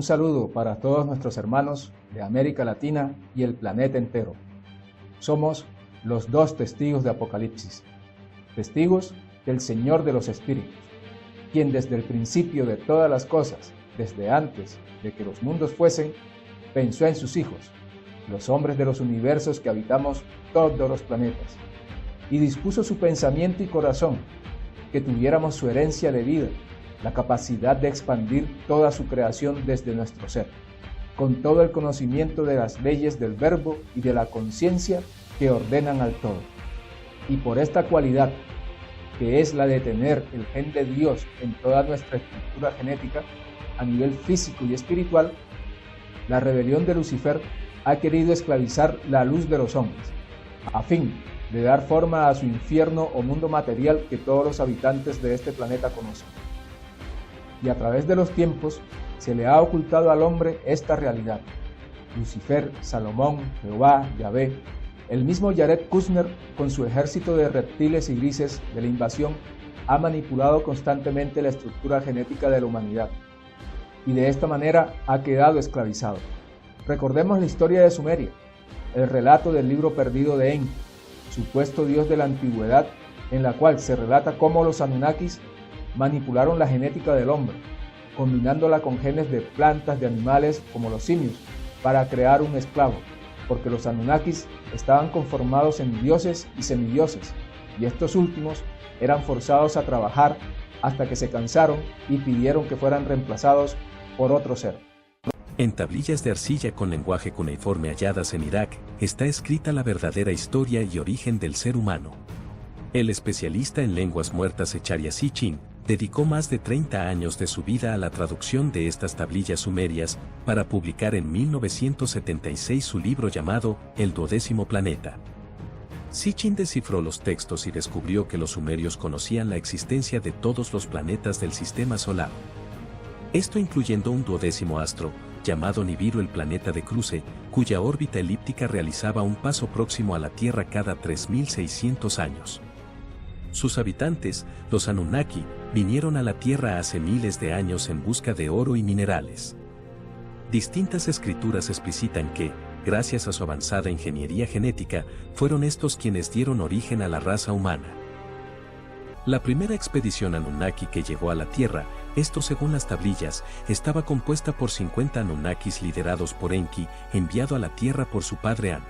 saludo para todos nuestros hermanos de América Latina y el planeta entero. Somos los dos testigos de Apocalipsis, testigos del Señor de los Espíritus, quien desde el principio de todas las cosas, desde antes de que los mundos fuesen, pensó en sus hijos, los hombres de los universos que habitamos todos los planetas, y dispuso su pensamiento y corazón, que tuviéramos su herencia de vida, la capacidad de expandir toda su creación desde nuestro ser, con todo el conocimiento de las leyes del verbo y de la conciencia que ordenan al todo. Y por esta cualidad, que es la de tener el gen de Dios en toda nuestra estructura genética, a nivel físico y espiritual, la rebelión de Lucifer ha querido esclavizar la luz de los hombres, a fin de dar forma a su infierno o mundo material que todos los habitantes de este planeta conocen. Y a través de los tiempos se le ha ocultado al hombre esta realidad. Lucifer, Salomón, Jehová, Yahvé, el mismo Jared Kushner, con su ejército de reptiles y grises de la invasión, ha manipulado constantemente la estructura genética de la humanidad, y de esta manera ha quedado esclavizado. Recordemos la historia de Sumeria, el relato del libro perdido de Enki, supuesto dios de la antigüedad, en la cual se relata cómo los Anunnakis manipularon la genética del hombre, combinándola con genes de plantas, de animales como los simios, para crear un esclavo, porque los Anunnakis estaban conformados en dioses y semidioses, y estos últimos eran forzados a trabajar hasta que se cansaron y pidieron que fueran reemplazados por otro ser. En tablillas de arcilla con lenguaje cuneiforme halladas en Irak, está escrita la verdadera historia y origen del ser humano. El especialista en lenguas muertas Zecharia Sitchin dedicó más de 30 años de su vida a la traducción de estas tablillas sumerias para publicar en 1976 su libro llamado El Duodécimo Planeta. Sitchin descifró los textos y descubrió que los sumerios conocían la existencia de todos los planetas del sistema solar. Esto incluyendo un duodécimo astro, llamado Nibiru, el planeta de cruce, cuya órbita elíptica realizaba un paso próximo a la Tierra cada 3.600 años. Sus habitantes, los Anunnaki, vinieron a la Tierra hace miles de años en busca de oro y minerales. Distintas escrituras explicitan que, gracias a su avanzada ingeniería genética, fueron estos quienes dieron origen a la raza humana. La primera expedición Anunnaki que llegó a la Tierra, esto según las tablillas, estaba compuesta por 50 Anunnakis liderados por Enki, enviado a la Tierra por su padre An.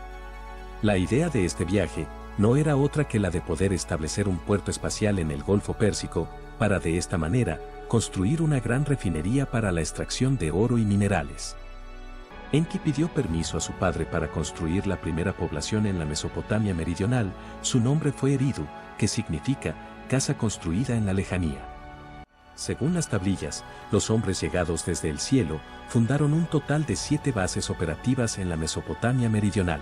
La idea de este viaje no era otra que la de poder establecer un puerto espacial en el Golfo Pérsico, para de esta manera, construir una gran refinería para la extracción de oro y minerales. Enki pidió permiso a su padre para construir la primera población en la Mesopotamia meridional. Su nombre fue Eridu, que significa casa construida en la lejanía. Según las tablillas, los hombres llegados desde el cielo fundaron un total de 7 bases operativas en la Mesopotamia meridional.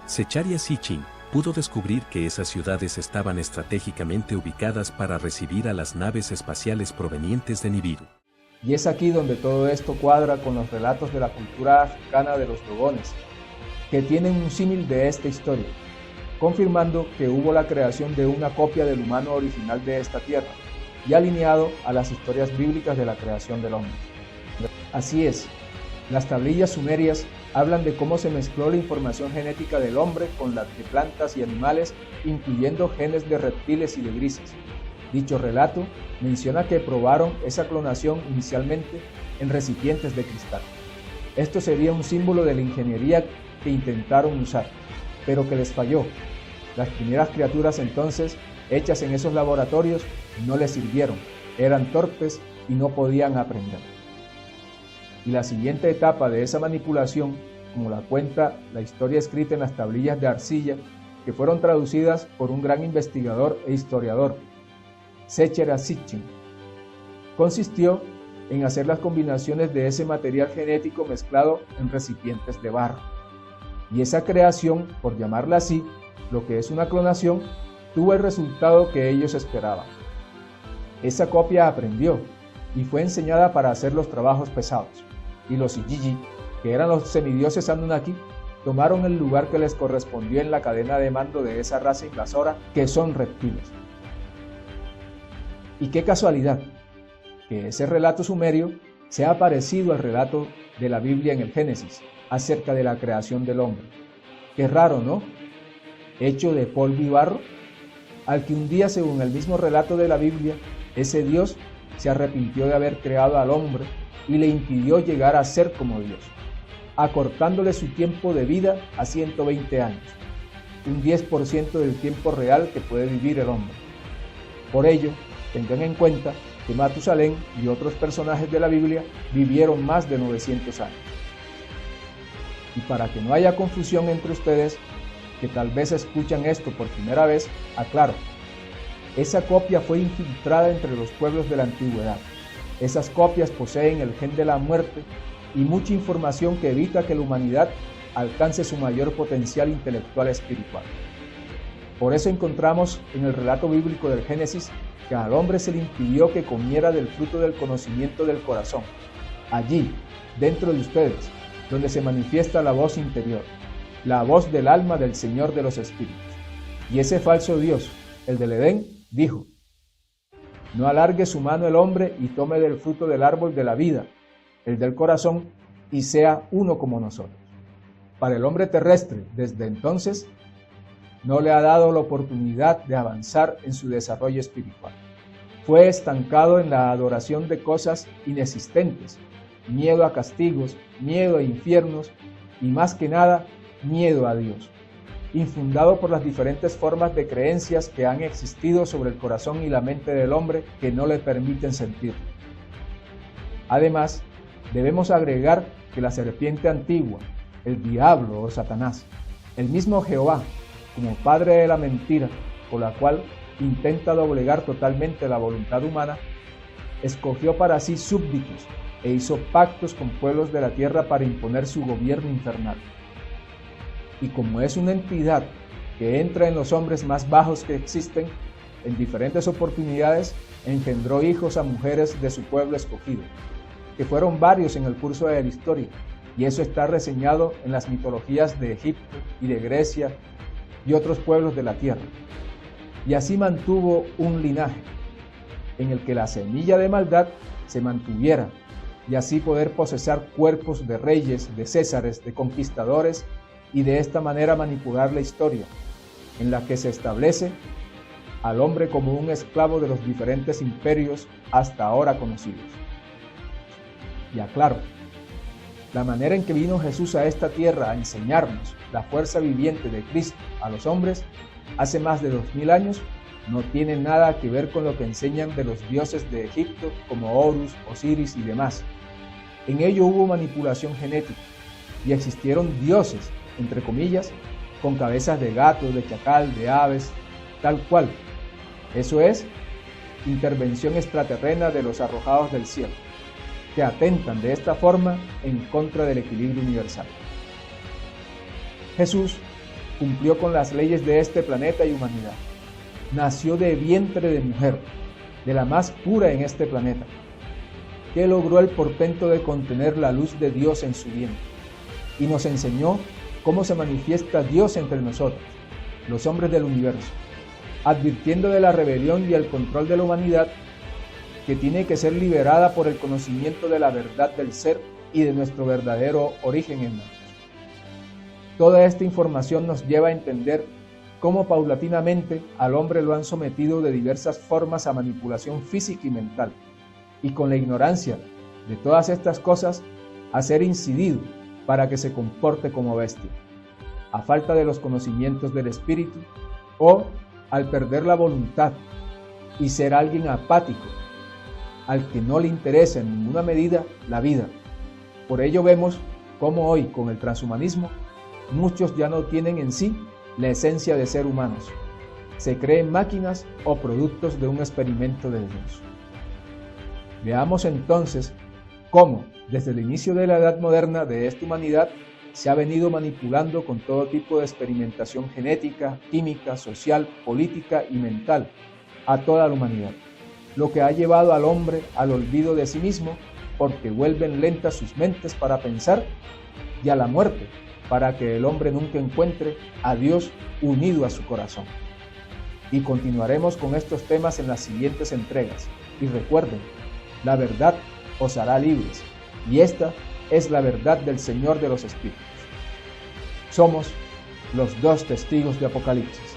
Zecharia Sitchin pudo descubrir que esas ciudades estaban estratégicamente ubicadas para recibir a las naves espaciales provenientes de Nibiru. Y es aquí donde todo esto cuadra con los relatos de la cultura africana de los Dogones, que tienen un símil de esta historia, confirmando que hubo la creación de una copia del humano original de esta tierra, y alineado a las historias bíblicas de la creación del hombre. Así es, las tablillas sumerias hablan de cómo se mezcló la información genética del hombre con la de plantas y animales, incluyendo genes de reptiles y de grises. Dicho relato menciona que probaron esa clonación inicialmente en recipientes de cristal. Esto sería un símbolo de la ingeniería que intentaron usar, pero que les falló. Las primeras criaturas entonces, hechas en esos laboratorios, no les sirvieron, eran torpes y no podían aprender. Y la siguiente etapa de esa manipulación, como la cuenta la historia escrita en las tablillas de arcilla, que fueron traducidas por un gran investigador e historiador, Zecharia Sitchin, consistió en hacer las combinaciones de ese material genético mezclado en recipientes de barro. Y esa creación, por llamarla así, lo que es una clonación, tuvo el resultado que ellos esperaban. Esa copia aprendió y fue enseñada para hacer los trabajos pesados, y los Igigi, que eran los semidioses Anunnaki, tomaron el lugar que les correspondió en la cadena de mando de esa raza invasora, que son reptiles. Y qué casualidad, que ese relato sumerio se ha parecido al relato de la Biblia en el Génesis acerca de la creación del hombre. Qué raro, ¿no? Hecho de polvo y barro, al que un día, según el mismo relato de la Biblia, ese Dios se arrepintió de haber creado al hombre y le impidió llegar a ser como Dios, acortándole su tiempo de vida a 120 años, un 10% del tiempo real que puede vivir el hombre. Por ello, tengan en cuenta que Matusalén y otros personajes de la Biblia vivieron más de 900 años. Y para que no haya confusión entre ustedes, que tal vez escuchan esto por primera vez, aclaro, esa copia fue infiltrada entre los pueblos de la antigüedad. Esas copias poseen el gen de la muerte y mucha información que evita que la humanidad alcance su mayor potencial intelectual espiritual. Por eso encontramos en el relato bíblico del Génesis que al hombre se le impidió que comiera del fruto del conocimiento del corazón, allí, dentro de ustedes, donde se manifiesta la voz interior, la voz del alma del Señor de los Espíritus. Y ese falso Dios, el del Edén, dijo: no alargue su mano el hombre y tome del fruto del árbol de la vida, el del corazón, y sea uno como nosotros. Para el hombre terrestre, desde entonces, no le ha dado la oportunidad de avanzar en su desarrollo espiritual. Fue estancado en la adoración de cosas inexistentes, miedo a castigos, miedo a infiernos y más que nada, miedo a Dios, infundado por las diferentes formas de creencias que han existido sobre el corazón y la mente del hombre que no le permiten sentirlo. Además, debemos agregar que la serpiente antigua, el diablo o Satanás, el mismo Jehová, como padre de la mentira, por la cual intenta doblegar totalmente la voluntad humana, escogió para sí súbditos e hizo pactos con pueblos de la tierra para imponer su gobierno infernal. Y como es una entidad que entra en los hombres más bajos que existen, en diferentes oportunidades engendró hijos a mujeres de su pueblo escogido, que fueron varios en el curso de la historia, y eso está reseñado en las mitologías de Egipto y de Grecia y otros pueblos de la tierra. Y así mantuvo un linaje, en el que la semilla de maldad se mantuviera, y así poder posesar cuerpos de reyes, de césares, de conquistadores, y de esta manera manipular la historia, en la que se establece al hombre como un esclavo de los diferentes imperios hasta ahora conocidos. Y aclaro, la manera en que vino Jesús a esta tierra a enseñarnos la fuerza viviente de Cristo a los hombres hace más de 2000 años no tiene nada que ver con lo que enseñan de los dioses de Egipto como Horus, Osiris y demás. En ello hubo manipulación genética y existieron dioses, entre comillas, con cabezas de gato, de chacal, de aves, tal cual. Eso es intervención extraterrena de los arrojados del cielo, que atentan de esta forma en contra del equilibrio universal. Jesús cumplió con las leyes de este planeta y humanidad. Nació de vientre de mujer, de la más pura en este planeta, que logró el portento de contener la luz de Dios en su vientre, y nos enseñó cómo se manifiesta Dios entre nosotros, los hombres del universo, advirtiendo de la rebelión y el control de la humanidad que tiene que ser liberada por el conocimiento de la verdad del ser y de nuestro verdadero origen en nosotros. Toda esta información nos lleva a entender cómo paulatinamente al hombre lo han sometido de diversas formas a manipulación física y mental, y con la ignorancia de todas estas cosas a ser incidido para que se comporte como bestia, a falta de los conocimientos del espíritu o al perder la voluntad y ser alguien apático, al que no le interesa en ninguna medida la vida. Por ello vemos cómo hoy, con el transhumanismo, muchos ya no tienen en sí la esencia de ser humanos. Se creen máquinas o productos de un experimento de Dios. Veamos entonces cómo, desde el inicio de la edad moderna de esta humanidad, se ha venido manipulando con todo tipo de experimentación genética, química, social, política y mental a toda la humanidad, lo que ha llevado al hombre al olvido de sí mismo, porque vuelven lentas sus mentes para pensar, y a la muerte, para que el hombre nunca encuentre a Dios unido a su corazón. Y continuaremos con estos temas en las siguientes entregas. Y recuerden, la verdad os hará libres. y esta es la verdad del Señor de los Espíritus. Somos los dos testigos de Apocalipsis.